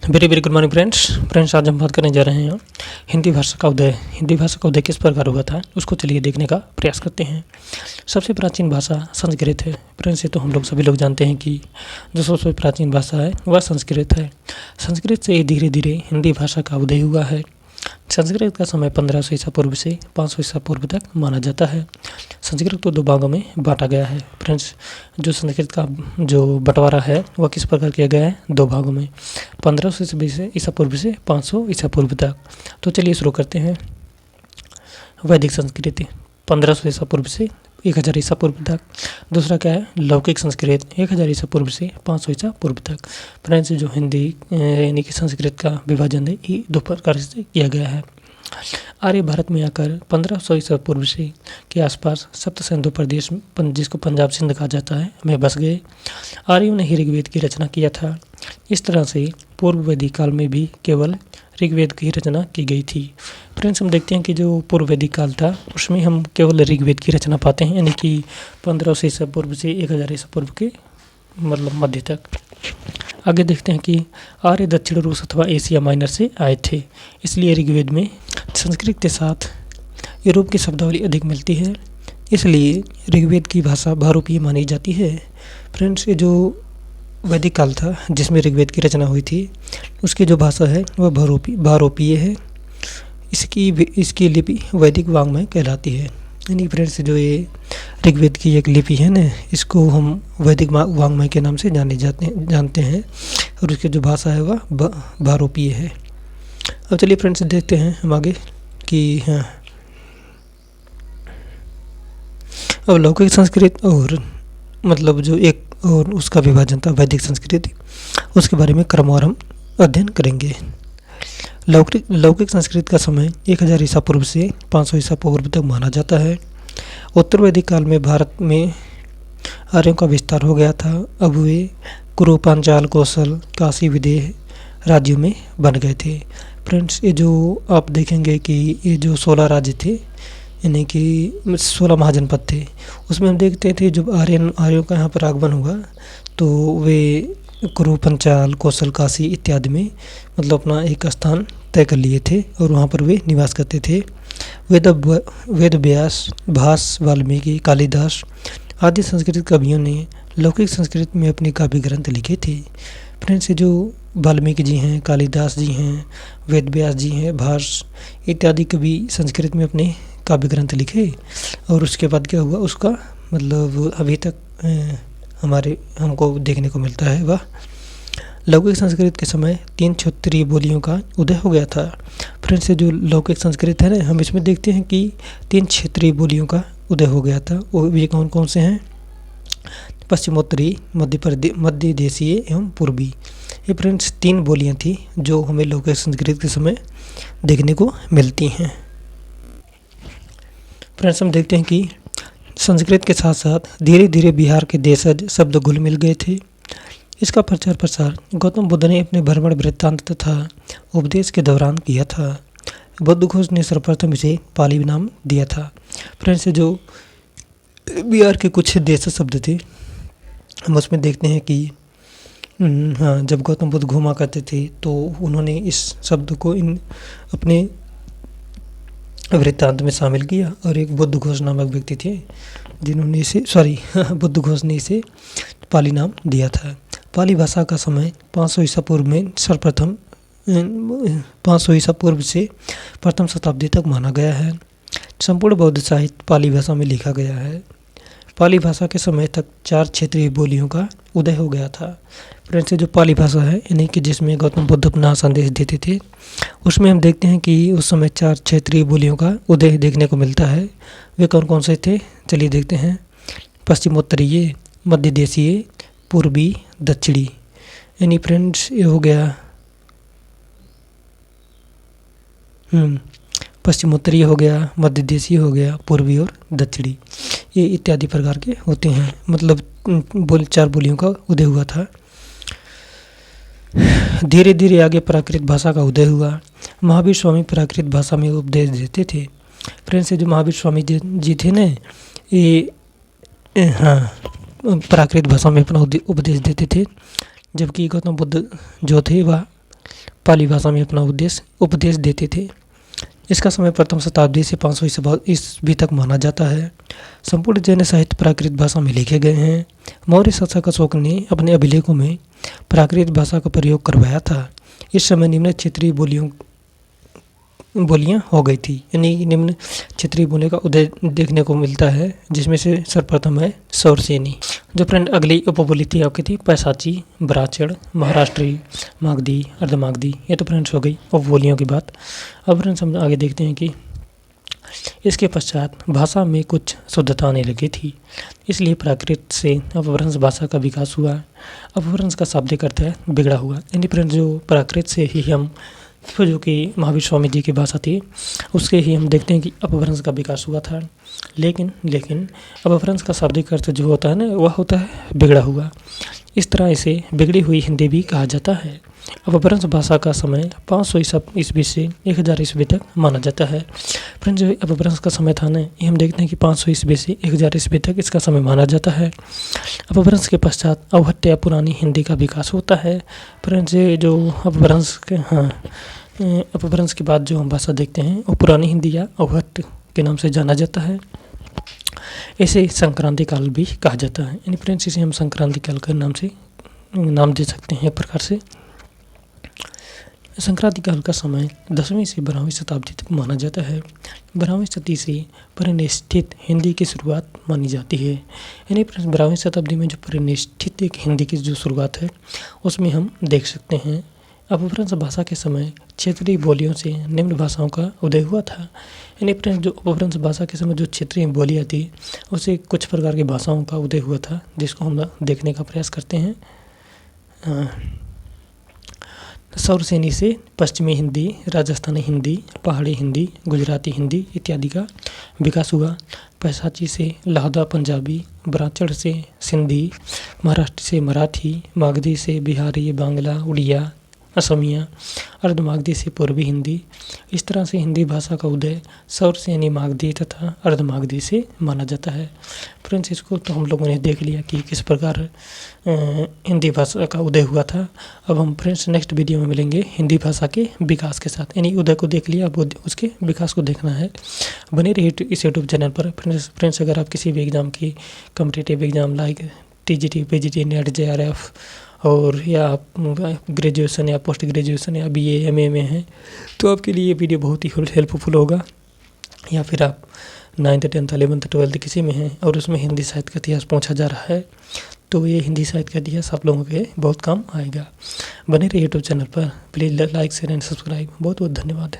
Very very good morning friends आज हम बात करने जा रहे हैं हिंदी भाषा का उदय। हिंदी भाषा का उदय किस प्रकार हुआ था उसको चलिए देखने का प्रयास करते हैं। सबसे प्राचीन भाषा संस्कृत है। फ्रेंड्स ये तो हम लोग सभी लोग जानते हैं कि जो सबसे प्राचीन भाषा है वह संस्कृत है। संस्कृत से धीरे धीरे हिंदी भाषा का उदय हुआ है। संस्कृत का समय 1500 ईसा पूर्व से 500 ईसा पूर्व तक माना जाता है। संस्कृत को दो भागों में बांटा गया है। फ्रेंड्स जो संस्कृत का जो बंटवारा है वह किस प्रकार किया गया है, दो भागों में, 1500 ईसा पूर्व से 500 ईसा पूर्व तक। तो चलिए शुरू करते हैं। वैदिक संस्कृत 1500 ईसा पूर्व से 1000 ईसा पूर्व तक। दूसरा क्या है, लौकिक संस्कृत 1000 ईसा पूर्व से 500 ईसा पूर्व तक। फ्रेंड्स जो हिंदी यानी कि संस्कृत का विभाजन है ये दो प्रकार से किया गया है। आर्य भारत में आकर 1500 ईसा पूर्व से के आसपास सप्त सिंधु प्रदेश जिसको पंजाब सिंध कहा जाता है में बस गए। आर्यों ने ही ऋग्वेद की रचना किया था। इस तरह से पूर्व वैदिक काल में भी केवल ऋग्वेद की रचना की गई थी। फ्रेंड्स हम देखते हैं कि जो पूर्व वैदिक काल था उसमें हम केवल ऋग्वेद की रचना पाते हैं, यानी कि 1500 ईसा पूर्व से 1000 ईसा पूर्व के मतलब मध्य तक। आगे देखते हैं कि आर्य दक्षिण रूस अथवा एशिया माइनर से आए थे, इसलिए ऋग्वेद में संस्कृत के साथ यूरोप की शब्दावली अधिक मिलती है, इसलिए ऋग्वेद की भाषा बहुरूपीय मानी जाती है। फ्रेंड्स ये जो वैदिक काल था जिसमें ऋग्वेद की रचना हुई थी उसकी जो भाषा है वह बहुरूपीय है। इसकी लिपि वैदिक वाङ्मय कहलाती है। यानी फ्रेंड्स जो ये ऋग्वेद की एक लिपि है ना, इसको हम वैदिक वाङ्मय के नाम से जानते हैं और उसकी जो भाषा है वह बहुरूपीय है। अब चलिए फ्रेंड्स देखते हैं हम आगे कि हाँ अब लौकिक संस्कृत और मतलब जो एक और उसका विभाजन था वैदिक संस्कृति, उसके बारे में क्रमवार हम अध्ययन करेंगे। लौकिक संस्कृत का समय 1000 ईसा पूर्व से 500 ईसा पूर्व तक माना जाता है। उत्तर वैदिक काल में भारत में आर्यों का विस्तार हो गया था। अब वे कुरु, पांचाल, कौशल, काशी, विदेह राज्यों में बन गए थे। फ्रेंड्स ये जो आप देखेंगे कि ये जो 16 राज्य थे यानी कि 16 महाजनपद थे, उसमें हम देखते थे जब आर्यों का यहाँ पर आगमन हुआ तो वे कुरु, पंचाल, कौशल, काशी इत्यादि में मतलब अपना एक स्थान तय कर लिए थे और वहाँ पर वे निवास करते थे। वेद व्यास, भास, वाल्मीकि, कालिदास आदि संस्कृत कवियों ने लौकिक संस्कृत में अपने काव्य ग्रंथ लिखे थे। फ्रेंड्स जो वाल्मीकि जी हैं, कालिदास जी हैं, वेद व्यास जी हैं, भास इत्यादि कवि संस्कृत में अपने काव्य ग्रंथ लिखे और उसके बाद क्या हुआ उसका मतलब अभी तक हमको देखने को मिलता है। वह लौकिक संस्कृत के समय 3 क्षेत्रीय बोलियों का उदय हो गया था। फ्रेंड्स जो लौकिक संस्कृत है ना, हम इसमें देखते हैं कि 3 क्षेत्रीय बोलियों का उदय हो गया था। वो ये कौन कौन से हैं, पश्चिमोत्तरी, मध्य देशीय एवं पूर्वी। ये फ्रेंड्स 3 बोलियां थी जो हमें लौकिक संस्कृत के समय देखने को मिलती हैं। फ्रेंड्स हम देखते हैं कि संस्कृत के साथ साथ धीरे धीरे बिहार के देशज शब्द घुल मिल गए थे। इसका प्रचार प्रसार गौतम बुद्ध ने अपने भ्रमण वृत्तांत तथा उपदेश के दौरान किया था। बुद्धघोष ने सर्वप्रथम इसे पाली नाम दिया था। फ्रेंड्स जो बिहार के कुछ देश शब्द थे हम उसमें देखते हैं कि हाँ जब गौतम बुद्ध घूमा करते थे तो उन्होंने इस शब्द को अपने वृत्तांत में शामिल किया और एक बुद्धघोष नामक व्यक्ति थे जिन्होंने बुद्धघोष ने इसे पाली नाम दिया था। पाली भाषा का समय 500 ईसा पूर्व में सर्वप्रथम 500 ईसा पूर्व से प्रथम शताब्दी तक माना गया है। संपूर्ण बौद्ध साहित्य पाली भाषा में लिखा गया है। पाली भाषा के समय तक 4 क्षेत्रीय बोलियों का उदय हो गया था। फ्रेंड्स जो पाली भाषा है यानी कि जिसमें गौतम बुद्ध अपना संदेश देते थे उसमें हम देखते हैं कि उस समय 4 क्षेत्रीय बोलियों का उदय देखने को मिलता है। वे कौन कौन से थे चलिए देखते हैं। पश्चिमोत्तरीय, मध्य देशीय, पूर्वी, दक्षिणी। यानी फ्रेंड्स ये हो गया पश्चिमोत्तरीय हो गया, मध्य देशीय हो गया, पूर्वी और दक्षिणी, ये इत्यादि प्रकार के होते हैं। मतलब 4 बोलियों का उदय हुआ था। धीरे धीरे आगे प्राकृत भाषा का उदय हुआ। महावीर स्वामी प्राकृत भाषा में उपदेश देते थे। फ्रेंड्स जो महावीर स्वामी जी थे ना, ये प्राकृत भाषा में अपना उपदेश देते थे, जबकि गौतम बुद्ध जो थे वह पाली भाषा में अपना उपदेश देते थे। इसका समय प्रथम शताब्दी से 500 ईस्वी तक माना जाता है। संपूर्ण जैन साहित्य प्राकृत भाषा में लिखे गए हैं। मौर्य शासक अशोक ने अपने अभिलेखों में प्राकृत भाषा का प्रयोग करवाया था। इस समय निम्न क्षेत्रीय बोलियां हो गई थी, यानी निम्न क्षेत्रीय बोली का उदय देखने को मिलता है, जिसमें से सर्वप्रथम है सौरसेनी। जो फ्रेंड अगली उपबोली थी आपकी थी पैसाची, ब्राह्मण, महाराष्ट्री, मागधी, अर्धमागधी। ये तो फ्रेंड्स हो गई उपबोलियों की बात। अब फ्रेंड्स हम आगे देखते हैं कि इसके पश्चात भाषा में कुछ शुद्धता आने लगी थी, इसलिए प्राकृत से अपभ्रंश भाषा का विकास हुआ। अपभ्रंश का शाब्दिक अर्थ है बिगड़ा हुआ, यानी फ्रेंड्स जो प्राकृत से ही हम जो कि महावीर स्वामी जी की भाषा थी उसके ही हम देखते हैं कि अपभ्रंश का विकास हुआ था। लेकिन अपभ्रंश का शाब्दिक अर्थ जो होता है ना वह होता है बिगड़ा हुआ। इस तरह इसे बिगड़ी हुई हिंदी भी कहा जाता है। अपभ्रंश भाषा का समय 500 ईस्वी से 1000 ईस्वी तक माना जाता है। फ्रेंड्स जो अपभ्रंश का समय था ना ये हम देखते हैं कि 500 ईस्वी से 1000 ईस्वी तक इसका समय माना जाता है। अपभ्रंश के पश्चात अवहट्ट या पुरानी हिंदी का विकास होता है। फ्रेंड्स जो अपभ्रंश के बाद जो हम भाषा देखते हैं वो पुरानी हिंदी या अवहट्ट के नाम से जाना जाता है। इसे संक्रांति काल भी कहा जाता है, यानी फ्रेंड्स इसे हम संक्रांति काल का नाम दे सकते हैं। प्रकार से संक्रांति काल का समय 10वीं से 12वीं शताब्दी तक माना जाता है। 12वीं शताब्दी से परिनिष्ठित हिंदी की शुरुआत मानी जाती है, यानी 12वीं शताब्दी में जो परिनिष्ठित एक हिंदी की जो शुरुआत है उसमें हम देख सकते हैं। अपभ्रंश भाषा के समय क्षेत्रीय बोलियों से निम्न भाषाओं का उदय हुआ था, यानी फ्रेंड्स जो अपभ्रंश भाषा के समय जो क्षेत्रीय बोलियाँ थी उससे कुछ प्रकार की भाषाओं का उदय हुआ था, जिसको हम देखने का प्रयास करते हैं। सौरसेनी से पश्चिमी हिंदी, राजस्थानी हिंदी, पहाड़ी हिंदी, गुजराती हिंदी इत्यादि का विकास हुआ। पैसाची से लहदा पंजाबी, ब्राह्मण से सिंधी, महाराष्ट्र से मराठी, मागधी से बिहारी, बांग्ला, उड़िया, असमिया, अर्धमागधी से पूर्वी हिंदी। इस तरह से हिंदी भाषा का उदय सौरसेनी, मागधी तथा अर्धमागधी से माना जाता है। फ्रेंड्स इसको तो हम लोगों ने देख लिया कि किस प्रकार हिंदी भाषा का उदय हुआ था। अब हम फ्रेंड्स नेक्स्ट वीडियो में मिलेंगे हिंदी भाषा के विकास के साथ, यानी उदय को देख लिया अब उसके विकास को देखना है। बने रहिए इस यूट्यूब चैनल पर। फ्रेंड्स अगर आप किसी भी एग्ज़ाम की competitive exam like TGT, PGT, net, JRF और या आप ग्रेजुएशन या पोस्ट ग्रेजुएशन या BA MA में हैं तो आपके लिए ये वीडियो बहुत ही हेल्पफुल होगा। या फिर आप 9th 10th 11th 12th किसी में हैं और उसमें हिंदी साहित्य का इतिहास पूछा जा रहा है तो ये हिंदी साहित्य का इतिहास आप लोगों के बहुत काम आएगा। बने रहिए यूट्यूब चैनल पर। Please like, share and subscribe. बहुत बहुत धन्यवाद।